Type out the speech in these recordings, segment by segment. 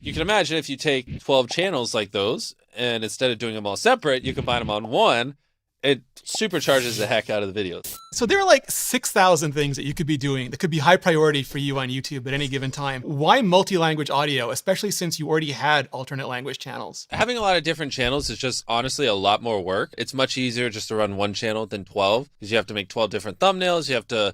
you can imagine if you take 12 channels like those, and instead of doing them all separate, you combine them on one, it supercharges the heck out of the videos. So there are like 6,000 things that you could be doing that could be high priority for you on YouTube at any given time. Why multi-language audio, especially since you already had alternate language channels? Having a lot of different channels is just honestly a lot more work. It's much easier just to run one channel than 12 because you have to make 12 different thumbnails. You have to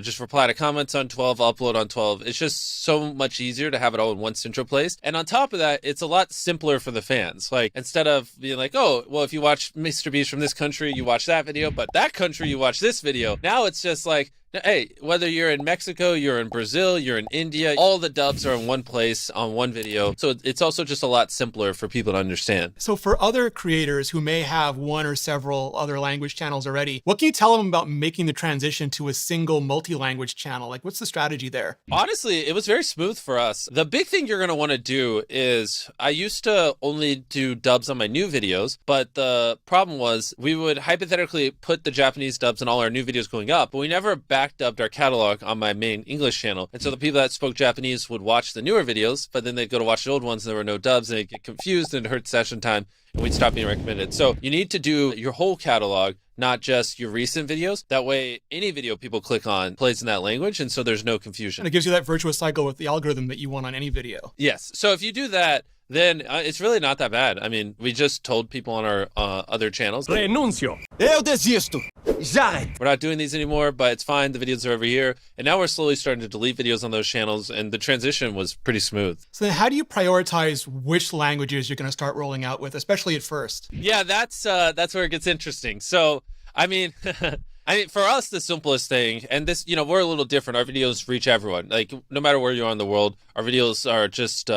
just reply to comments on 12, upload on 12. It's just so much easier to have it all in one central place. And on top of that, it's a lot simpler for the fans. Like, instead of being like, oh, well, if you watch MrBeast from this country, you watch that video, but that country, you watch this video. Now it's just like, hey, whether you're in Mexico, you're in Brazil, you're in India, all the dubs are in one place on one video. So it's also just a lot simpler for people to understand. So for other creators who may have one or several other language channels already, what can you tell them about making the transition to a single multi-language channel? Like, what's the strategy there? Honestly, it was very smooth for us. The big thing you're going to want to do is, I used to only do dubs on my new videos, but the problem was we would hypothetically put the Japanese dubs in all our new videos going up, but we never backdubbed our catalog on my main English channel. And so the people that spoke Japanese would watch the newer videos, but then they'd go to watch the old ones and there were no dubs and they'd get confused and it hurt session time and we'd stop being recommended. So you need to do your whole catalog, not just your recent videos. That way, any video people click on plays in that language, and so there's no confusion. And it gives you that virtuous cycle with the algorithm that you want on any video. Yes. So if you do that, then it's really not that bad. I mean, we just told people on our other channels. Renuncio. Eu desisto. J'arrête. We're not doing these anymore, but it's fine. The videos are over here. And now we're slowly starting to delete videos on those channels, and the transition was pretty smooth. So then how do you prioritize which languages you're going to start rolling out with, especially at first? Yeah, that's where it gets interesting. So, I mean, for us, the simplest thing, and this, we're a little different. Our videos reach everyone. Like, no matter where you are in the world, our videos are just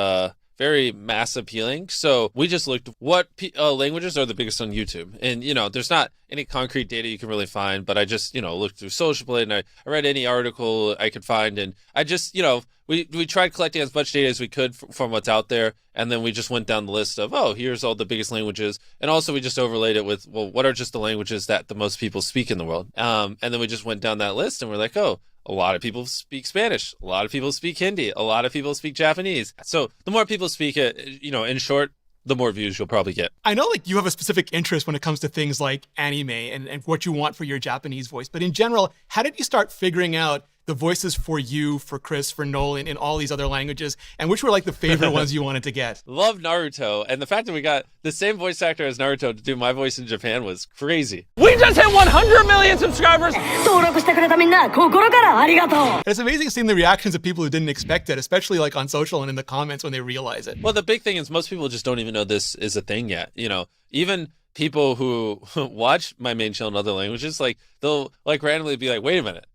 very mass appealing. So we just looked what languages are the biggest on YouTube. And, there's not any concrete data you can really find, but I just, looked through Social Blade and I read any article I could find. And I just, we tried collecting as much data as we could from what's out there. And then we just went down the list of, here's all the biggest languages. And also we just overlaid it with, well, what are just the languages that the most people speak in the world? And then we just went down that list and we're like, a lot of people speak Spanish. A lot of people speak Hindi. A lot of people speak Japanese. So the more people speak it, in short, the more views you'll probably get. I know you have a specific interest when it comes to things like anime and what you want for your Japanese voice. But in general, how did you start figuring out the voices for you, for Chris, for Nolan, in all these other languages, and which were like the favorite ones you wanted to get? Love Naruto, and the fact that we got the same voice actor as Naruto to do my voice in Japan was crazy. We just hit 100 million subscribers! It's amazing seeing the reactions of people who didn't expect it, especially like on social and in the comments when they realize it. Well, the big thing is most people just don't even know this is a thing yet. Even people who watch my main channel in other languages, they'll randomly be like, wait a minute.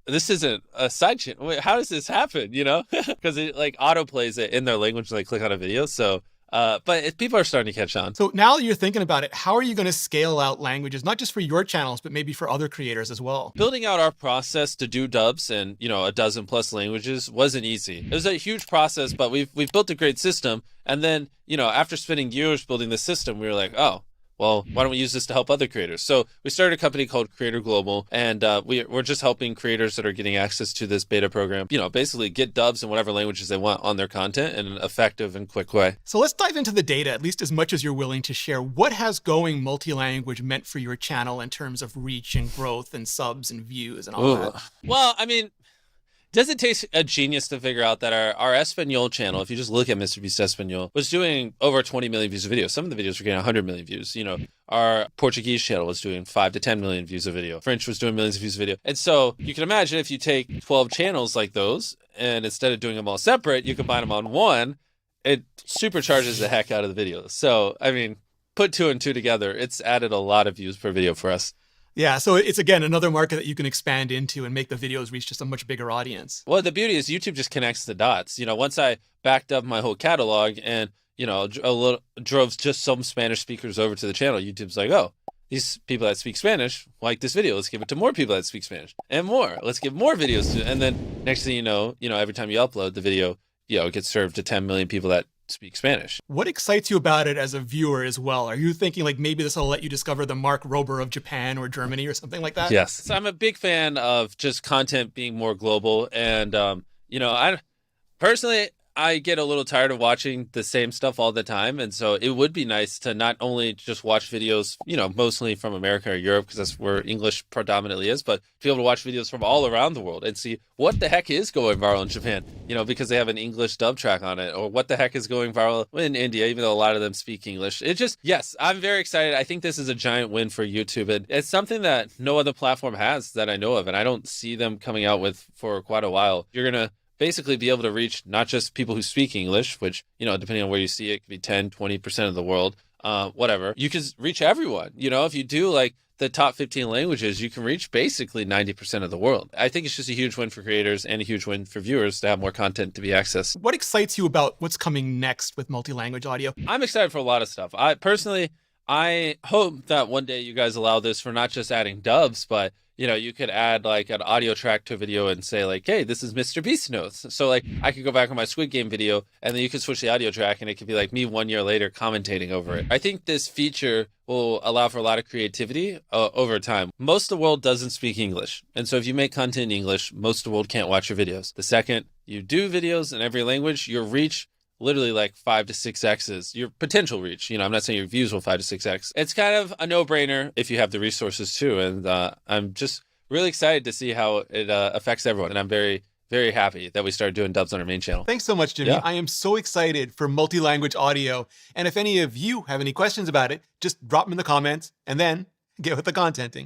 This isn't a side channel. Wait, how does this happen? Because it auto plays it in their language when they click on a video. So, but people are starting to catch on. So now that you're thinking about it, how are you going to scale out languages, not just for your channels, but maybe for other creators as well? Building out our process to do dubs in, a dozen plus languages wasn't easy. It was a huge process, but we've built a great system. And then, after spending years building this system, we were like, well, why don't we use this to help other creators? So we started a company called Creator Global, and we're just helping creators that are getting access to this beta program, basically get dubs in whatever languages they want on their content in an effective and quick way. So let's dive into the data, at least as much as you're willing to share. What has going multi-language meant for your channel in terms of reach and growth and subs and views and all that? Well, I mean, does it take a genius to figure out that our Espanol channel, if you just look at MrBeast Espanol, was doing over 20 million views a video? Some of the videos were getting 100 million views. Our Portuguese channel was doing 5 to 10 million views a video. French was doing millions of views a video. And so you can imagine if you take 12 channels like those, and instead of doing them all separate, you combine them on one, it supercharges the heck out of the videos. So, I mean, put 2 and 2 together, it's added a lot of views per video for us. Yeah, so it's, again, another market that you can expand into and make the videos reach just a much bigger audience. Well, the beauty is YouTube just connects the dots. Once I backed up my whole catalog and, drove just some Spanish speakers over to the channel, YouTube's like, these people that speak Spanish like this video. Let's give it to more people that speak Spanish and more. Let's give more videos to, and then next thing you know, every time you upload the video, it gets served to 10 million people that speak Spanish. What excites you about it as a viewer as well? Are you thinking maybe this will let you discover the Mark Rober of Japan or Germany or something like that? Yes. So I'm a big fan of just content being more global. And, I personally, I get a little tired of watching the same stuff all the time. And so it would be nice to not only just watch videos, mostly from America or Europe, because that's where English predominantly is, but to be able to watch videos from all around the world and see what the heck is going viral in Japan, because they have an English dub track on it, or what the heck is going viral in India, even though a lot of them speak English. Yes, I'm very excited. I think this is a giant win for YouTube. And it's something that no other platform has that I know of, and I don't see them coming out with for quite a while. You're going to basically be able to reach not just people who speak English, which, depending on where you see it, could be 10, 20% of the world, whatever. You can reach everyone. If you do like the top 15 languages, you can reach basically 90% of the world. I think it's just a huge win for creators and a huge win for viewers to have more content to be accessed. What excites you about what's coming next with multi-language audio? I'm excited for a lot of stuff. I hope that one day you guys allow this for not just adding dubs, but you could add like an audio track to a video and say like, hey, this is MrBeast notes. So like I could go back on my Squid Game video and then you could switch the audio track and it could be like me 1 year later commentating over it. I think this feature will allow for a lot of creativity over time. Most of the world doesn't speak English. And so if you make content in English, most of the world can't watch your videos. The second you do videos in every language, your reach literally like 5 to 6x's your potential reach. I'm not saying your views will 5 to 6x. It's kind of a no-brainer if you have the resources too. And I'm just really excited to see how it affects everyone. And I'm very, very happy that we started doing dubs on our main channel. Thanks so much, Jimmy. Yeah. I am so excited for multi-language audio. And if any of you have any questions about it, just drop them in the comments and then get with the contenting.